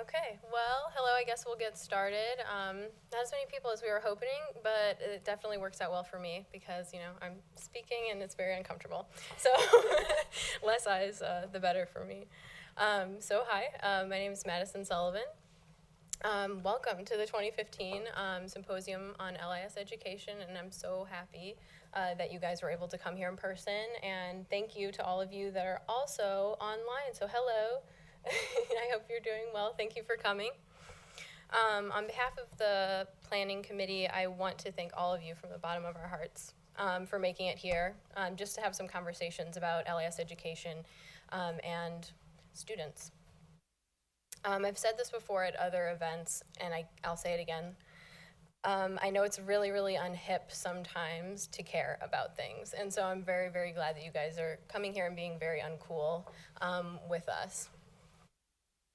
Okay, well, hello, I guess we'll get started. Not as many people as we were hoping, but it definitely works out well for me because, I'm speaking and it's very uncomfortable. So less eyes, the better for me. Hi, my name is Madison Sullivan. Welcome to the 2015 Symposium on LIS Education, and I'm so happy that you guys were able to come here in person, and thank you to all of you that are also online. So hello. I hope you're doing well. Thank you for coming. On behalf of the planning committee, I want to thank all of you from the bottom of our hearts for making it here, just to have some conversations about LIS education and students. I've said this before at other events, and I'll say it again. I know it's really, really unhip sometimes to care about things, and so I'm very, very glad that you guys are coming here and being very uncool with us.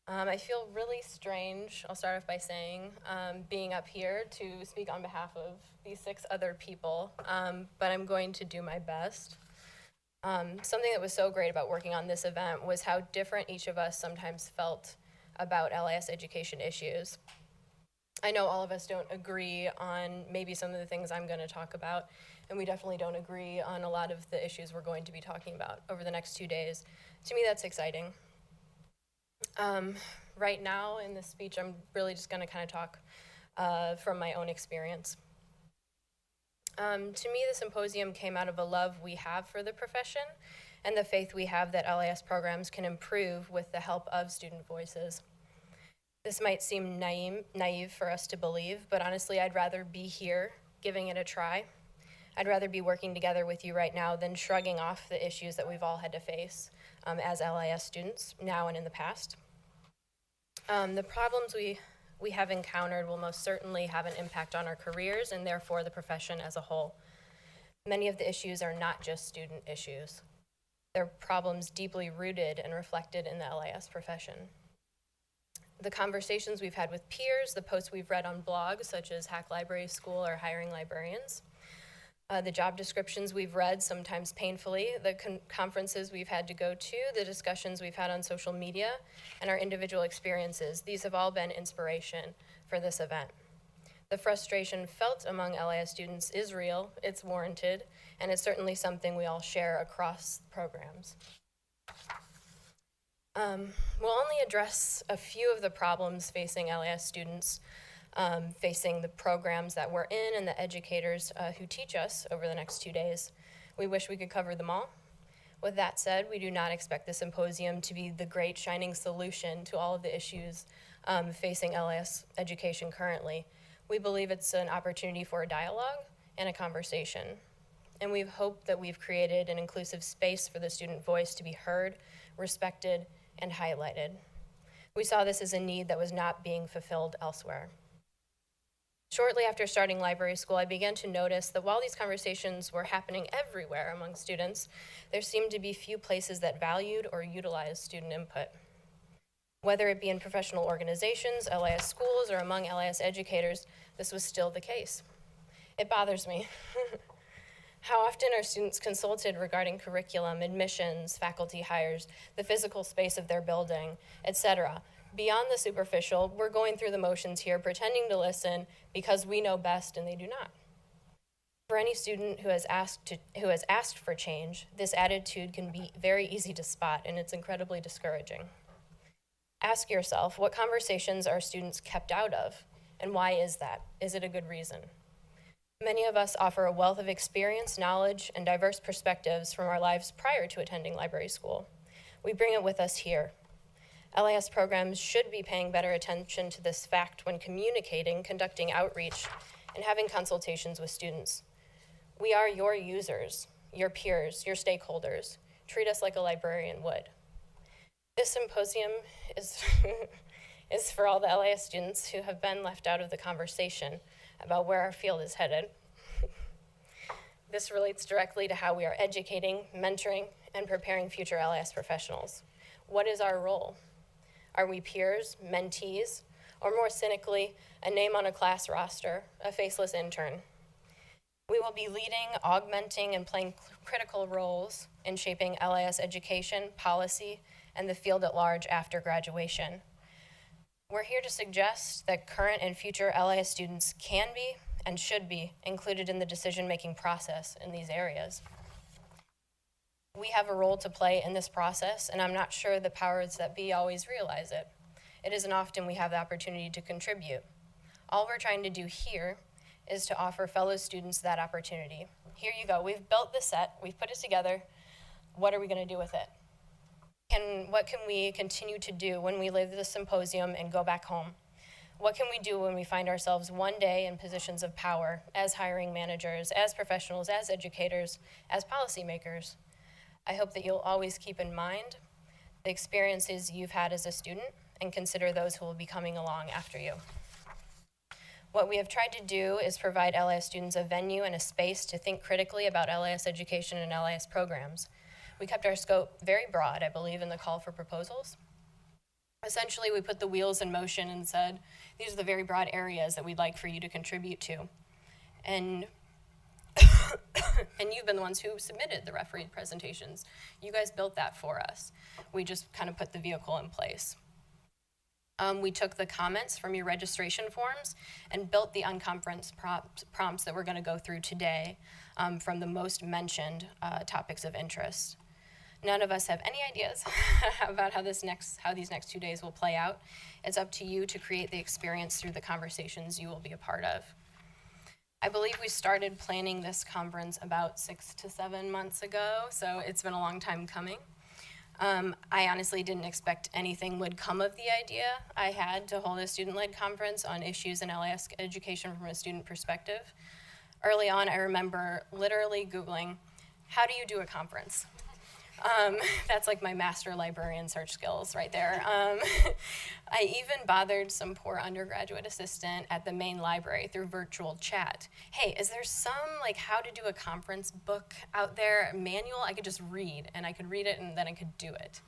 I feel really strange, I'll start off by saying, being up here to speak on behalf of these 6 other people, but I'm going to do my best. Something that was so great about working on this event was how different each of us sometimes felt about LIS education issues. I know all of us don't agree on maybe some of the things I'm going to talk about, and we definitely don't agree on a lot of the issues we're going to be talking about over the next 2 days. To me, that's exciting. Right now in this speech, I'm really just going to kind of talk from my own experience. To me, the symposium came out of a love we have for the profession and the faith we have that LIS programs can improve with the help of student voices. This might seem naive for us to believe, but honestly, I'd rather be here giving it a try. I'd rather be working together with you right now than shrugging off the issues that we've all had to face as LIS students, now and in the past. The problems we have encountered will most certainly have an impact on our careers and therefore the profession as a whole. Many of the issues are not just student issues. They're problems deeply rooted and reflected in the LIS profession. The conversations we've had with peers, the posts we've read on blogs such as Hack Library School or Hiring Librarians, the job descriptions we've read, sometimes painfully, the conferences we've had to go to, the discussions we've had on social media, and our individual experiences. These have all been inspiration for this event. The frustration felt among LIS students is real, it's warranted, and it's certainly something we all share across programs. We'll only address a few of the problems facing LIS students, facing the programs that we're in and the educators who teach us over the next 2 days. We wish we could cover them all. With that said, we do not expect the symposium to be the great shining solution to all of the issues facing LIS education currently. We believe it's an opportunity for a dialogue and a conversation. And we've hoped that we've created an inclusive space for the student voice to be heard, respected, and highlighted. We saw this as a need that was not being fulfilled elsewhere. Shortly after starting library school, I began to notice that while these conversations were happening everywhere among students, there seemed to be few places that valued or utilized student input. Whether it be in professional organizations, LIS schools, or among LIS educators, this was still the case. It bothers me. How often are students consulted regarding curriculum, admissions, faculty hires, the physical space of their building, etc.? Beyond the superficial, we're going through the motions here, pretending to listen because we know best and they do not. For any student who has asked for change, this attitude can be very easy to spot, and it's incredibly discouraging. Ask yourself, what conversations are students kept out of, and why is that? Is it a good reason? Many of us offer a wealth of experience, knowledge, and diverse perspectives from our lives prior to attending library school. We bring it with us here. LIS programs should be paying better attention to this fact when communicating, conducting outreach, and having consultations with students. We are your users, your peers, your stakeholders. Treat us like a librarian would. This symposium is, is for all the LIS students who have been left out of the conversation about where our field is headed. This relates directly to how we are educating, mentoring, and preparing future LIS professionals. What is our role? Are we peers, mentees, or more cynically, a name on a class roster, a faceless intern? We will be leading, augmenting, and playing critical roles in shaping LIS education, policy, and the field at large after graduation. We're here to suggest that current and future LIS students can be and should be included in the decision-making process in these areas. We have a role to play in this process, and I'm not sure the powers that be always realize it. It isn't often we have the opportunity to contribute. All we're trying to do here is to offer fellow students that opportunity. Here you go, we've built the set, we've put it together. What are we gonna do with it? What can we continue to do when we leave the symposium and go back home? What can we do when we find ourselves one day in positions of power as hiring managers, as professionals, as educators, as policymakers? I hope that you'll always keep in mind the experiences you've had as a student and consider those who will be coming along after you. What we have tried to do is provide LIS students a venue and a space to think critically about LIS education and LIS programs. We kept our scope very broad, I believe, in the call for proposals. Essentially, we put the wheels in motion and said, these are the very broad areas that we'd like for you to contribute to. And you've been the ones who submitted the refereed presentations. You guys built that for us. We just kind of put the vehicle in place. We took the comments from your registration forms and built the unconference prompts that we're going to go through today from the most mentioned topics of interest. None of us have any ideas about how these next 2 days will play out. It's up to you to create the experience through the conversations you will be a part of. I believe we started planning this conference about 6 to 7 months ago, so it's been a long time coming. I honestly didn't expect anything would come of the idea. I had to hold a student-led conference on issues in LIS education from a student perspective. Early on, I remember literally Googling, how do you do a conference? That's like my master librarian search skills right there. I even bothered some poor undergraduate assistant at the main library through virtual chat. Hey, is there some like how to do a conference book out there, a manual I could just read, and I could read it and then I could do it.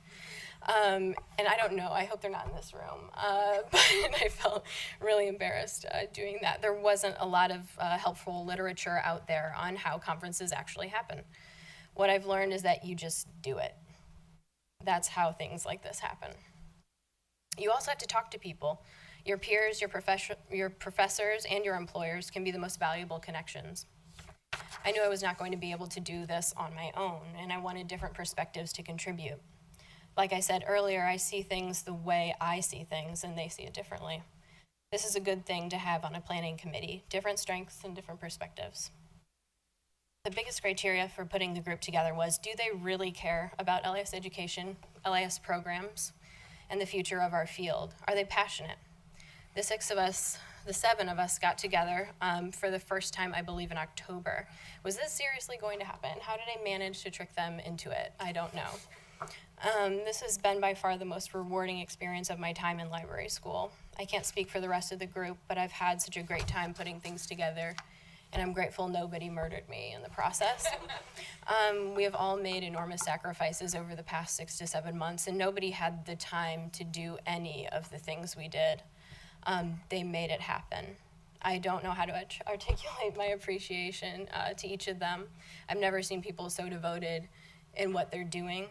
And I don't know, I hope they're not in this room, but I felt really embarrassed doing that. There wasn't a lot of helpful literature out there on how conferences actually happen. What I've learned is that you just do it. That's how things like this happen. You also have to talk to people. Your peers, your professors, and your employers can be the most valuable connections. I knew I was not going to be able to do this on my own, and I wanted different perspectives to contribute. Like I said earlier, I see things the way I see things, and they see it differently. This is a good thing to have on a planning committee, different strengths and different perspectives. The biggest criteria for putting the group together was, do they really care about LIS education, LIS programs, and the future of our field? Are they passionate? The 7 of us got together for the first time, I believe, in October. Was this seriously going to happen? How did I manage to trick them into it? I don't know. This has been by far the most rewarding experience of my time in library school. I can't speak for the rest of the group, but I've had such a great time putting things together, and I'm grateful nobody murdered me in the process. We have all made enormous sacrifices over the past 6 to 7 months, and nobody had the time to do any of the things we did. They made it happen. I don't know how to articulate my appreciation to each of them. I've never seen people so devoted in what they're doing.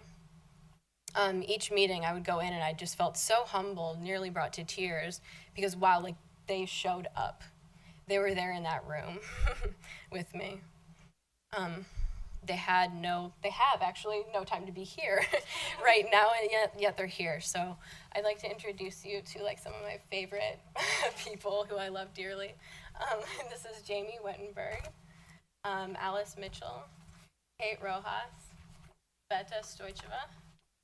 Each meeting I would go in and I just felt so humbled, nearly brought to tears, because wow, like they showed up. They were there in that room with me. They have actually no time to be here right now, and yet they're here. So I'd like to introduce you to like some of my favorite people who I love dearly. This is Jamie Wittenberg, Alice Mitchell, Kate Rojas, Beta Stoicheva,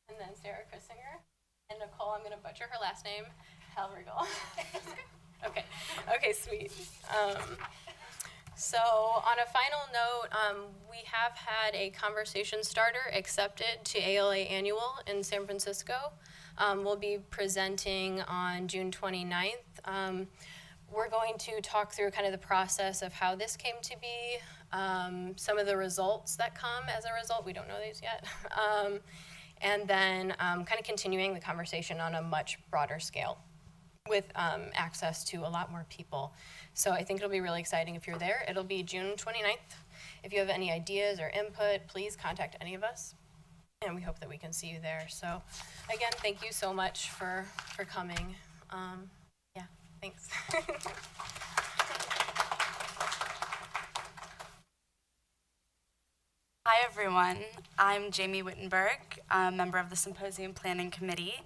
and then Sarah Krissinger, and Nicole, I'm gonna butcher her last name, Helrigal. Okay, sweet. So on a final note, we have had a conversation starter accepted to ALA Annual in San Francisco. We'll be presenting on June 29th. We're going to talk through kind of the process of how this came to be, some of the results that come as a result. We don't know these yet. And then kind of continuing the conversation on a much broader scale with access to a lot more people. So I think it'll be really exciting if you're there. It'll be June 29th. If you have any ideas or input, please contact any of us, and we hope that we can see you there. So again, thank you so much for coming. Thanks. Hi everyone, I'm Jamie Wittenberg, a member of the Symposium Planning Committee.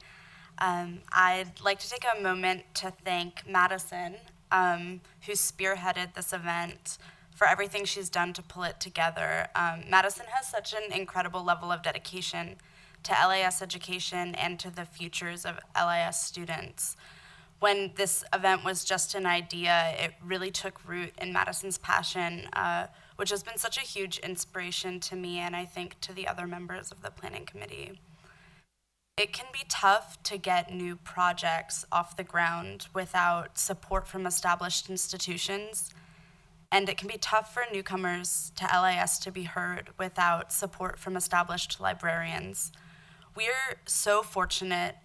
I'd like to take a moment to thank Madison, who spearheaded this event, for everything she's done to pull it together. Madison has such an incredible level of dedication to LAS education and to the futures of LAS students. When this event was just an idea, it really took root in Madison's passion, which has been such a huge inspiration to me and I think to the other members of the planning committee. It can be tough to get new projects off the ground without support from established institutions, and it can be tough for newcomers to LAS to be heard without support from established librarians. We're so fortunate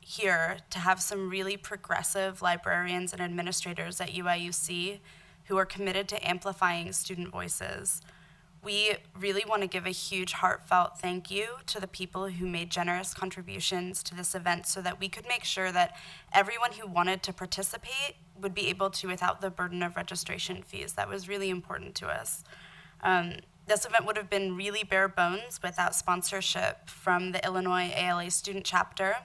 here to have some really progressive librarians and administrators at UIUC who are committed to amplifying student voices. We really want to give a huge heartfelt thank you to the people who made generous contributions to this event so that we could make sure that everyone who wanted to participate would be able to without the burden of registration fees. That was really important to us. This event would have been really bare bones without sponsorship from the Illinois ALA Student Chapter,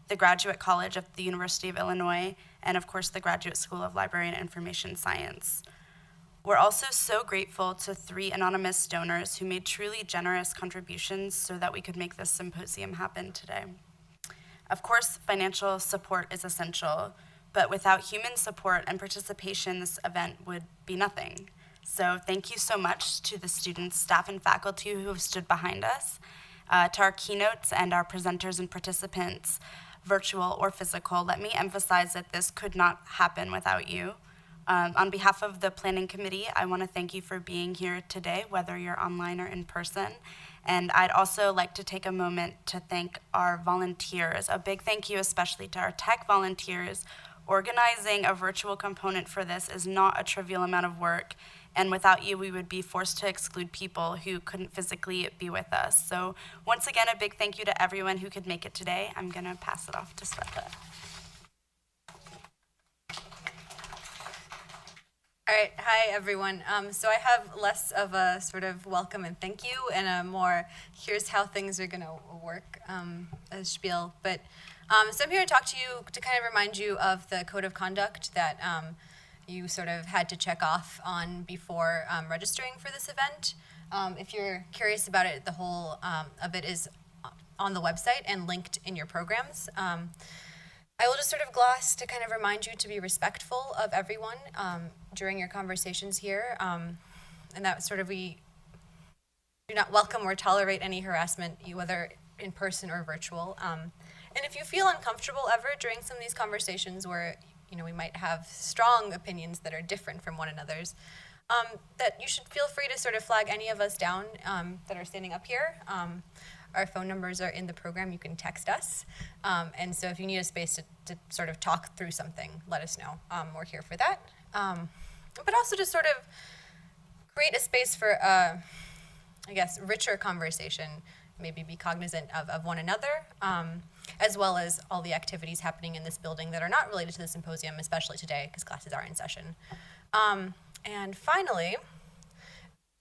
the Graduate College of the University of Illinois, and of course the Graduate School of Library and Information Science. We're also so grateful to 3 anonymous donors who made truly generous contributions so that we could make this symposium happen today. Of course, financial support is essential, but without human support and participation, this event would be nothing. So thank you so much to the students, staff, and faculty who have stood behind us, to our keynotes and our presenters and participants, virtual or physical. Let me emphasize that this could not happen without you. On behalf of the Planning Committee, I want to thank you for being here today, whether you're online or in person. And I'd also like to take a moment to thank our volunteers. A big thank you especially to our tech volunteers. Organizing a virtual component for this is not a trivial amount of work, and without you, we would be forced to exclude people who couldn't physically be with us. So once again, a big thank you to everyone who could make it today. I'm gonna pass it off to Sveta. All right, hi everyone. So I have less of a sort of welcome and thank you and a more here's how things are gonna work as spiel. But so I'm here to talk to you to kind of remind you of the code of conduct that you sort of had to check off on before registering for this event. If you're curious about it, the whole of it is on the website and linked in your programs. I will just sort of gloss to kind of remind you to be respectful of everyone during your conversations here, and that sort of we do not welcome or tolerate any harassment, whether in person or virtual. And if you feel uncomfortable ever during some of these conversations where we might have strong opinions that are different from one another's, that you should feel free to sort of flag any of us down that are standing up here. Our phone numbers are in the program. You can text us. And so if you need a space to sort of talk through something, let us know. We're here for that. But also to sort of create a space for, I guess, richer conversation, maybe be cognizant of one another, as well as all the activities happening in this building that are not related to the symposium, especially today, because classes are in session. And finally,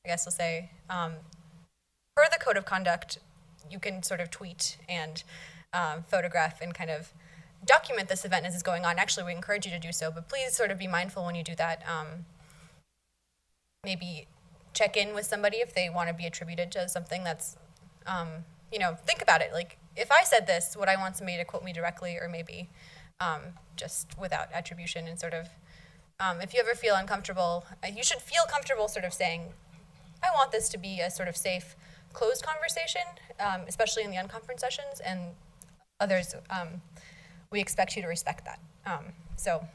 I guess I'll say, per the code of conduct, you can sort of tweet and photograph and kind of document this event as it's going on. Actually, we encourage you to do so, but please sort of be mindful when you do that. Maybe check in with somebody if they want to be attributed to something that's, think about it. Like, if I said this, would I want somebody to quote me directly, or maybe just without attribution, and sort of, if you ever feel uncomfortable, you should feel comfortable sort of saying, I want this to be a sort of safe, closed conversation, especially in the unconference sessions, and others, we expect you to respect that. So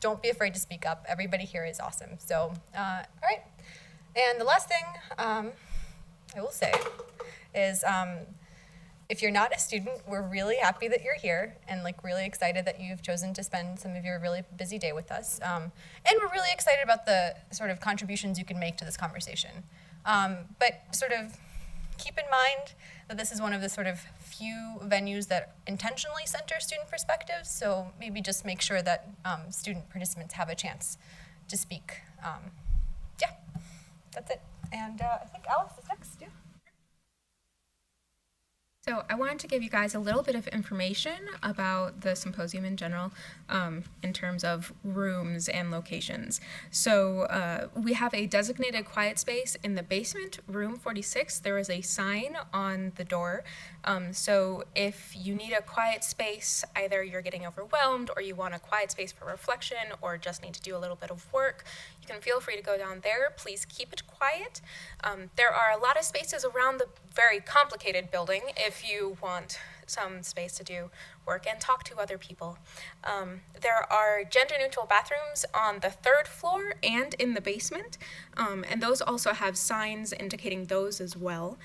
don't be afraid to speak up. Everybody here is awesome. So, all right. And the last thing I will say is, if you're not a student, we're really happy that you're here and really excited that you've chosen to spend some of your really busy day with us. And we're really excited about the sort of contributions you can make to this conversation. But sort of keep in mind that this is one of the sort of few venues that intentionally center student perspectives, so maybe just make sure that student participants have a chance to speak. Yeah, that's it. And I think Alice is next. Yeah. So I wanted to give you guys a little bit of information about the symposium in general, in terms of rooms and locations. So we have a designated quiet space in the basement, room 46. There is a sign on the door. So if you need a quiet space, either you're getting overwhelmed or you want a quiet space for reflection or just need to do a little bit of work, you can feel free to go down there. Please keep it quiet. There are a lot of spaces around the very complicated building if you want some space to do work and talk to other people. There are gender-neutral bathrooms on the 3rd floor and in the basement, and those also have signs indicating those as well.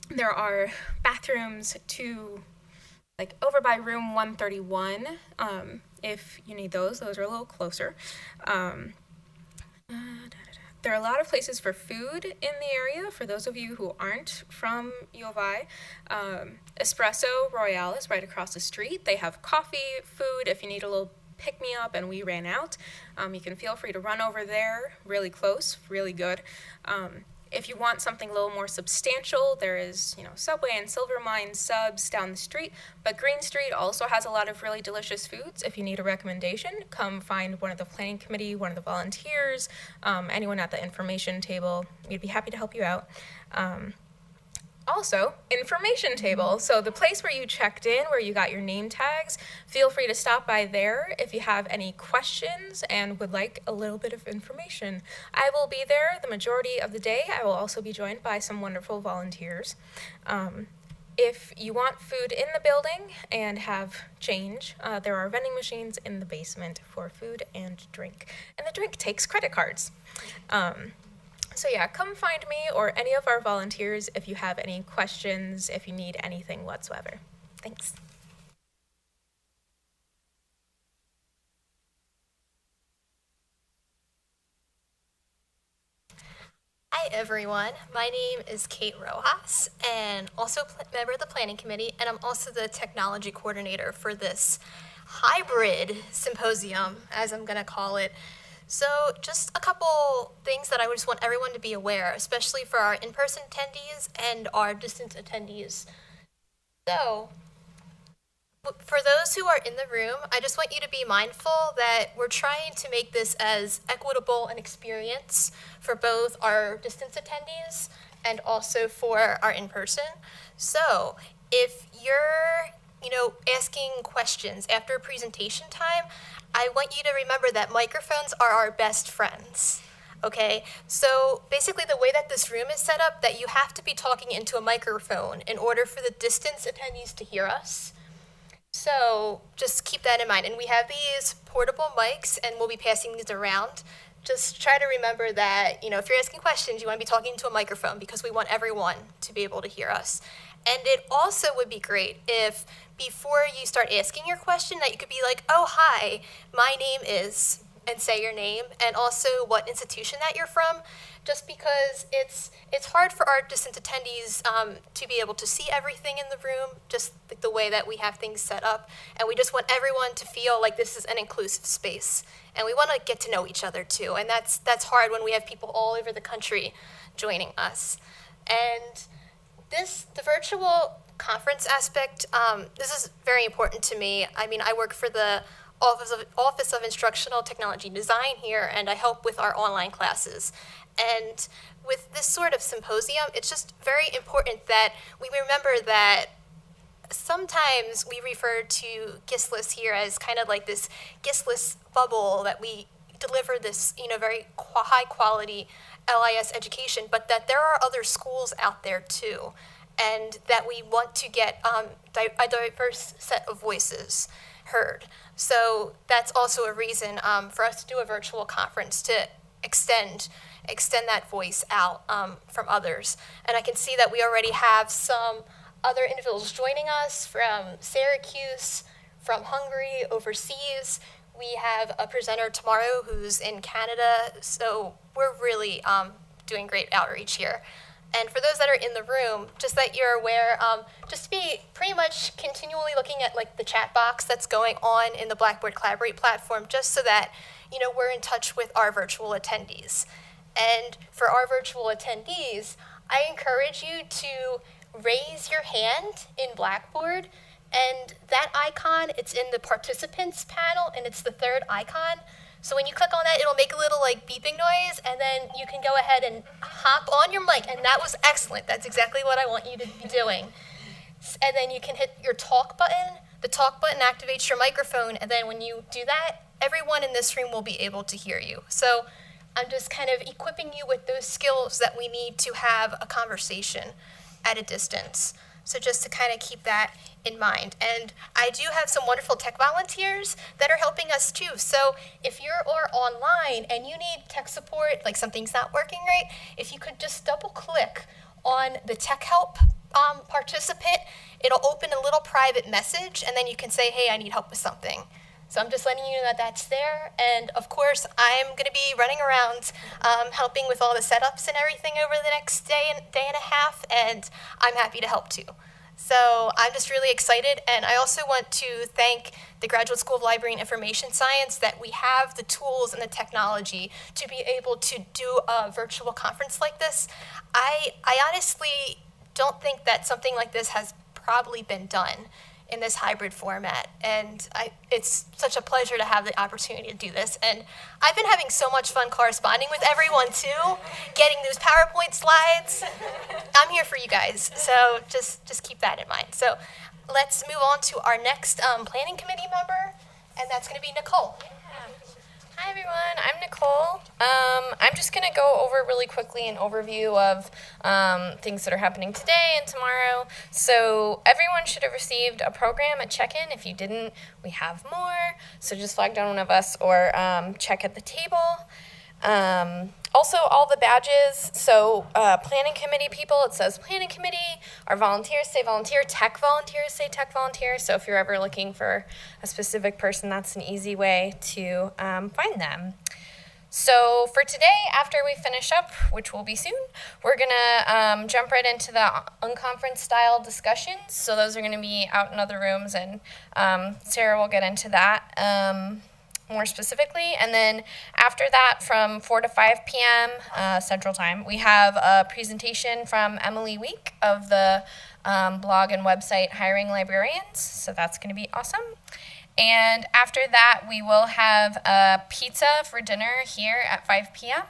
There are bathrooms over by room 131, if you need those. Those are a little closer. There are a lot of places for food in the area for those of you who aren't from U of I. Espresso Royale is right across the street. They have coffee, food, if you need a little pick-me-up and we ran out. You can feel free to run over there, really close, really good. If you want something a little more substantial, there is, Subway and Silver Mine subs down the street, but Green Street also has a lot of really delicious foods. If you need a recommendation, come find one of the planning committee, one of the volunteers, anyone at the information table. We'd be happy to help you out. Also, information table. So the place where you checked in, where you got your name tags, feel free to stop by there if you have any questions and would like a little bit of information. I will be there the majority of the day. I will also be joined by some wonderful volunteers. If you want food in the building and have change, there are vending machines in the basement for food and drink. And the drink takes credit cards. So yeah, come find me or any of our volunteers if you have any questions, if you need anything whatsoever. Thanks. Hi everyone, my name is Kate Rojas and also member of the planning committee, and I'm also the technology coordinator for this hybrid symposium, as I'm gonna call it. So just a couple things that I just want everyone to be aware, especially for our in-person attendees and our distance attendees. So for those who are in the room, I just want you to be mindful that we're trying to make this as equitable an experience for both our distance attendees and also for our in-person. So if you're asking questions after presentation time, I want you to remember that microphones are our best friends, okay? So basically the way that this room is set up, that you have to be talking into a microphone in order for the distance attendees to hear us. So just keep that in mind. And we have these portable mics and we'll be passing these around. Just try to remember that, if you're asking questions, you want to be talking into a microphone because we want everyone to be able to hear us. And it also would be great if before you start asking your question that you could be like, oh, hi, my name is, and say your name, and also what institution that you're from, just because it's hard for our distant attendees to be able to see everything in the room, just the way that we have things set up. And we just want everyone to feel like this is an inclusive space. And we want to get to know each other too. And that's hard when we have people all over the country joining us. And the virtual conference aspect, this is very important to me. I mean, I work for the Office of Instructional Technology Design here, and I help with our online classes. And with this sort of symposium, it's just very important that we remember that sometimes we refer to GISLIS here as kind of like this GISLIS bubble that we deliver this, very high quality LIS education, but that there are other schools out there too, and that we want to get a diverse set of voices heard. So that's also a reason for us to do a virtual conference to extend that voice out from others. And I can see that we already have some other individuals joining us from Syracuse, from Hungary, overseas. We have a presenter tomorrow who's in Canada, so we're really doing great outreach here. And for those that are in the room, just that you're aware, just to be pretty much continually looking at like the chat box that's going on in the Blackboard Collaborate platform, just so that we're in touch with our virtual attendees. And for our virtual attendees, I encourage you to raise your hand in Blackboard, and that icon, it's in the participants panel, and it's the third icon. So when you click on that, it'll make a little like beeping noise, and then you can go ahead and hop on your mic, and that was excellent. That's exactly what I want you to be doing. And then you can hit your talk button. The talk button activates your microphone, and then when you do that, everyone in this room will be able to hear you. So I'm just kind of equipping you with those skills that we need to have a conversation at a distance. So just to kind of keep that in mind. And I do have some wonderful tech volunteers that are helping us too. So if you're online and you need tech support, like something's not working right, if you could just double click on the tech help participant, it'll open a little private message, and then you can say, hey, I need help with something. So I'm just letting you know that that's there. And of course, I'm going to be running around helping with all the setups and everything over the next day and a half, and I'm happy to help too. So I'm just really excited, and I also want to thank the Graduate School of Library and Information Science that we have the tools and the technology to be able to do a virtual conference like this. I honestly don't think that something like this has probably been done in this hybrid format, and it's such a pleasure to have the opportunity to do this. And I've been having so much fun corresponding with everyone too, getting those PowerPoint slides. I'm here for you guys, so just keep that in mind. So let's move on to our next planning committee member, and that's going to be Nicole. Hi everyone, I'm Nicole. I'm just going to go over really quickly an overview of things that are happening today and tomorrow. So everyone should have received a program at check-in. If you didn't, we have more. So just flag down one of us or check at the table. Also, all the badges, so planning committee people, it says planning committee. Our volunteers say volunteer. Tech volunteers say tech volunteer. So if you're ever looking for a specific person, that's an easy way to find them. So for today, after we finish up, which will be soon, we're going to jump right into the unconference style discussions. So those are going to be out in other rooms, and Sarah will get into that more specifically. And then after that, from 4 to 5 p.m. Central Time, we have a presentation from Emily Week of the blog and website Hiring Librarians. So that's going to be awesome. And after that, we will have a pizza for dinner here at 5 p.m.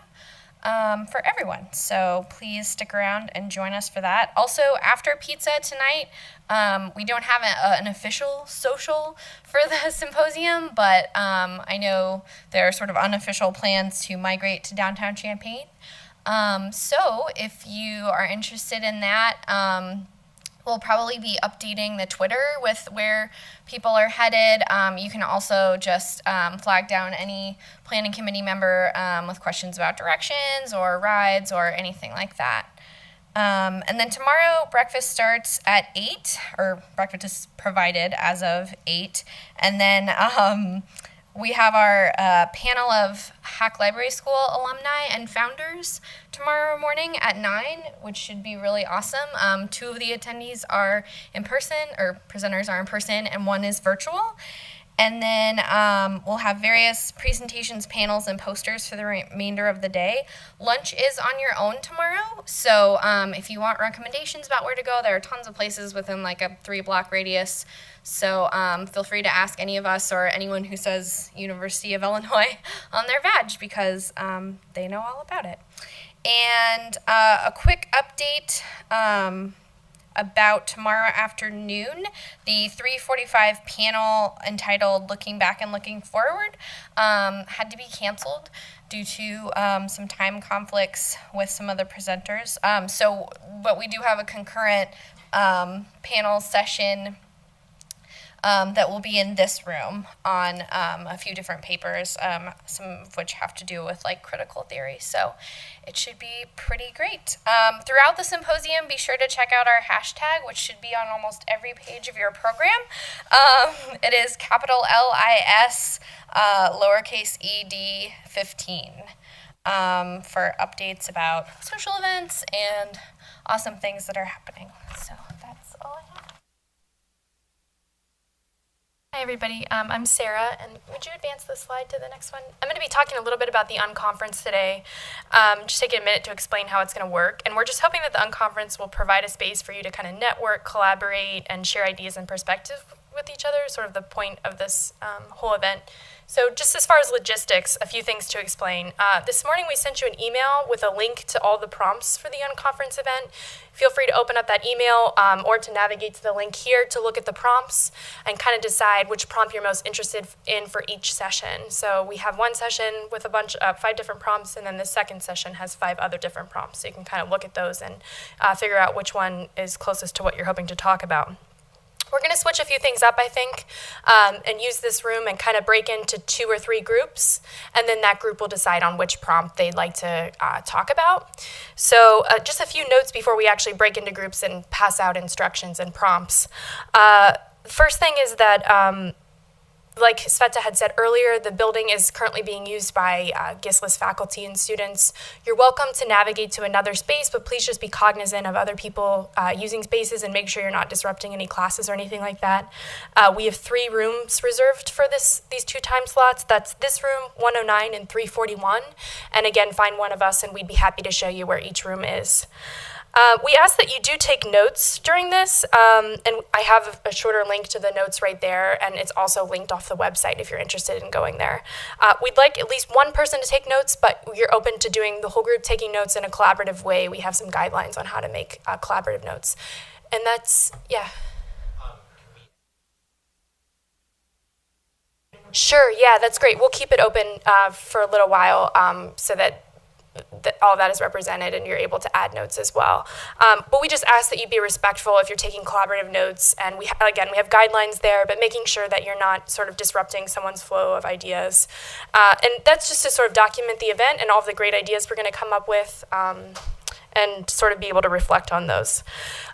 For everyone. So please stick around and join us for that. Also, after pizza tonight, we don't have an official social for the symposium, but I know there are sort of unofficial plans to migrate to downtown Champaign. So if you are interested in that, we'll probably be updating the Twitter with where people are headed. You can also just flag down any planning committee member with questions about directions or rides or anything like that. And then tomorrow, breakfast starts at 8, or breakfast is provided as of 8. And then we have our panel of Hack Library School alumni and founders tomorrow morning at 9, which should be really awesome. 2 of the attendees are in person, or presenters are in person, and 1 is virtual. And then we'll have various presentations, panels, and posters for the remainder of the day. Lunch is on your own tomorrow, so if you want recommendations about where to go, there are tons of places within like a 3-block radius. So feel free to ask any of us or anyone who says University of Illinois on their badge, because they know all about it. And a quick update about tomorrow afternoon, the 3:45 panel entitled Looking Back and Looking Forward had to be canceled due to some time conflicts with some other presenters. But we do have a concurrent panel session that will be in this room on a few different papers, some of which have to do with like critical theory. So it should be pretty great. Throughout the symposium, be sure to check out our hashtag, which should be on almost every page of your program. It is capital LIS, lowercase ed 15, for updates about social events and awesome things that are happening. So that's all I have. Hi everybody, I'm Sarah, and would you advance the slide to the next one? I'm going to be talking a little bit about the Unconference today, just taking a minute to explain how it's going to work, and we're just hoping that the Unconference will provide a space for you to kind of network, collaborate, and share ideas and perspective with each other, sort of the point of this whole event. So just as far as logistics, a few things to explain. This morning we sent you an email with a link to all the prompts for the Unconference event. Feel free to open up that email or to navigate to the link here to look at the prompts and kind of decide which prompt you're most interested in for each session. So we have one session with a bunch of 5 different prompts, and then the second session has 5 other different prompts. So you can kind of look at those and figure out which one is closest to what you're hoping to talk about. We're going to switch a few things up, I think, and use this room and kind of break into 2 or 3 groups, and then that group will decide on which prompt they'd like to talk about. So just a few notes before we actually break into groups and pass out instructions and prompts. First thing is that, like Sveta had said earlier, the building is currently being used by GISLIS faculty and students. You're welcome to navigate to another space, but please just be cognizant of other people using spaces and make sure you're not disrupting any classes or anything like that. We have 3 rooms reserved for these 2 time slots. That's this room, 109 and 341. And again, find one of us and we'd be happy to show you where each room is. We ask that you do take notes during this, and I have a shorter link to the notes right there, and it's also linked off the website if you're interested in going there. We'd like at least one person to take notes, but you're open to doing the whole group taking notes in a collaborative way. We have some guidelines on how to make collaborative notes. And that's, yeah. Sure, yeah, that's great. We'll keep it open for a little while so that all that is represented and you're able to add notes as well. But we just ask that you be respectful if you're taking collaborative notes. And we have guidelines there, but making sure that you're not sort of disrupting someone's flow of ideas. And that's just to sort of document the event and all of the great ideas we're going to come up with. And sort of be able to reflect on those.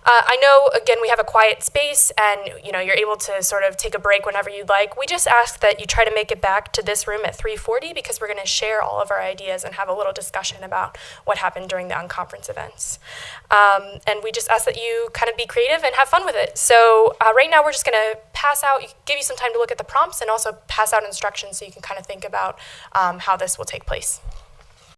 I know, again, we have a quiet space and, you're able to sort of take a break whenever you'd like. We just ask that you try to make it back to this room at 3:40 because we're going to share all of our ideas and have a little discussion about what happened during the Unconference events. And we just ask that you kind of be creative and have fun with it. So right now we're just going to pass out, give you some time to look at the prompts and also pass out instructions so you can kind of think about how this will take place.